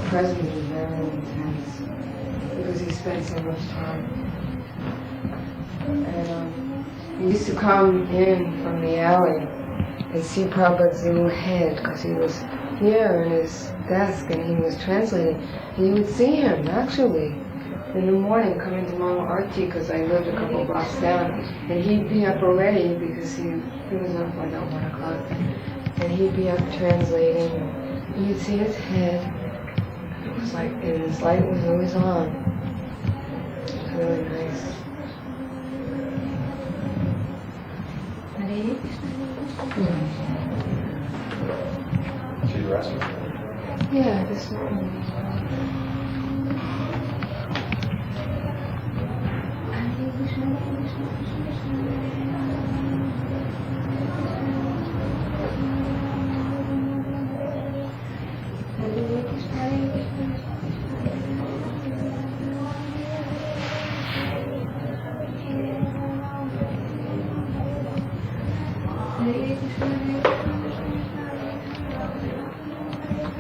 presence is very intense because he spent so much time. And he used to come in from the alley and see Prabhupada's little head because he was here in his desk and he was translating. And you would see him actually in the morning coming to Mama Arti because I lived a couple blocks down, and he'd be up already because he was up by about 1 o'clock, and he'd be up translating. And you'd see his head. It was like, and his light was always on. It was really nice. She's resting. Yeah, this morning.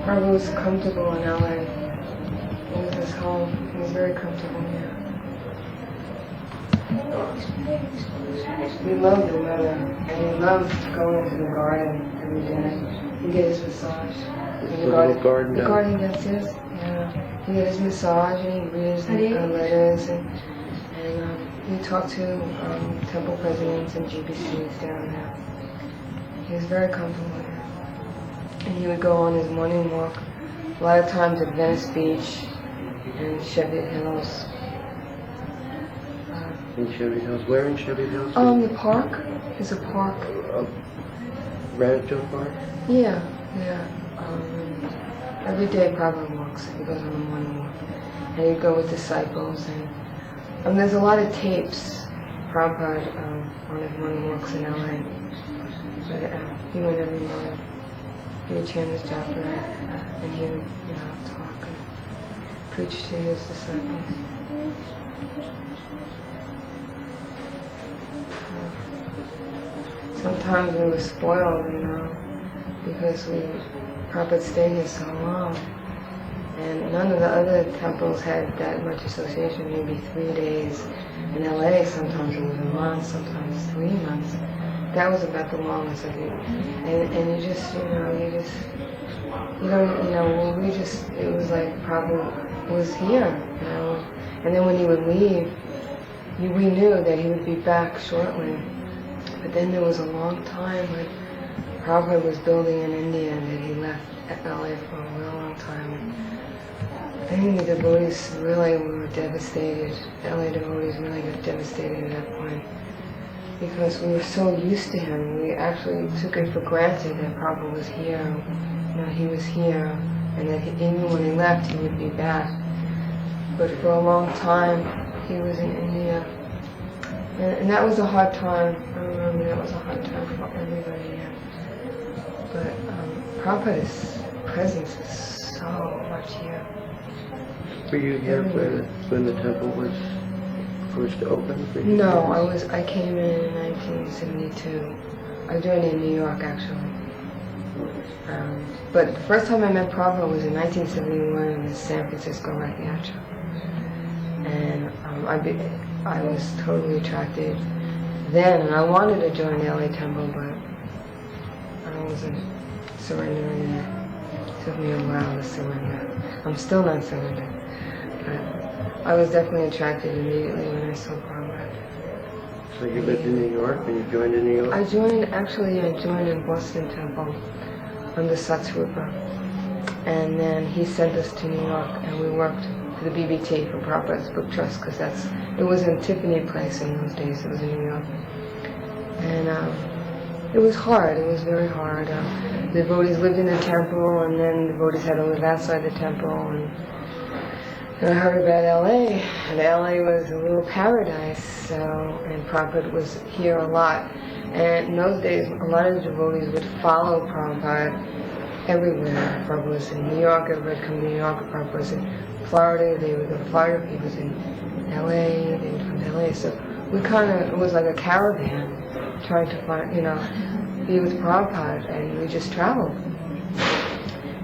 Prabhu was comfortable in LA. It was his home. He was very comfortable here. He loved the weather, and he loved going to the garden every day. He'd get his massage. The garden downstairs. Yeah. He'd get his massage and he'd read his letters and he'd talk to temple presidents and GBCs down there. He was very comfortable here. And he would go on his morning walk, a lot of times at Venice Beach and Chevy Hills. In Chevy Hills? Where in Chevy Hills? The park. There's a park. Rancho Park? Yeah. Every day Prabhupada walks. He goes on a morning walk. And he'd go with disciples. And there's a lot of tapes, Prabhupada, on his morning walks in LA. But he went every morning. He would chant his japa, and he would, talk and preach to his disciples. Sometimes we were spoiled, because Prabhupada stayed here so long. And none of the other temples had that much association, maybe 3 days. In LA, sometimes it was a month, sometimes 3 months. That was about the longest of it. And it was like Prabhupada was here, And then when he would leave, we knew that he would be back shortly. But then there was a long time when Prabhupada was building in India that he left LA for a real long time. I think the devotees really were devastated. LA devotees really got devastated at that point. Because we were so used to him, we actually took it for granted that Prabhupada was here. He was here, and that even when he left, he would be back. But for a long time, he was in India. And that was a hard time. I remember that was a hard time for everybody here. But Prabhupada's presence is so much here. Were you here when the temple was first opened? No, I came in 1972. I joined in New York, actually. But the first time I met Prabhupada was in 1971 in the San Francisco Rath Yatra. And I was totally attracted then, and I wanted to join the LA Temple, but I wasn't surrendering. It took me a while to surrender. I'm still not surrendered. But I was definitely attracted immediately when I saw Prabhupada. So you lived in New York and you joined in New York? I joined in Boston Temple under Satsrupa. And then he sent us to New York and we worked for the BBT, for Prabhupada's Book Trust, because it was in Tiffany Place in those days, it was in New York. And it was hard, it was very hard. The devotees lived in the temple and then the devotees had to live outside the temple. And I heard about LA, and LA was a little paradise, and Prabhupada was here a lot. And in those days, a lot of the devotees would follow Prabhupada everywhere. Prabhupada was in New York, everybody would come to New York, Prabhupada was in Florida, they would go to Florida, he was in LA, they would come to LA. So we it was like a caravan, trying to find, be with Prabhupada, and we just traveled.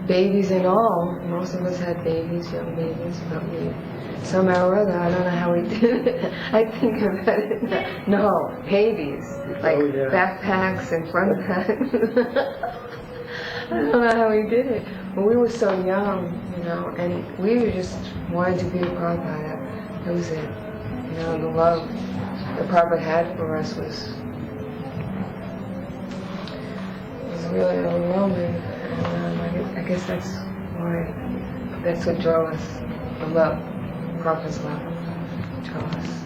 babies and all. Most of us had babies, young babies, but we, somehow or other, I don't know how we did it. I think about it now. No, babies. Like backpacks and front packs. I don't know how we did it. But we were so young, and we were just wanted to be a Prabhupada. That was it. The love the Prabhupada had for us was really overwhelming. And I guess that's what drew us, the love, Prabhupada's love, drew us.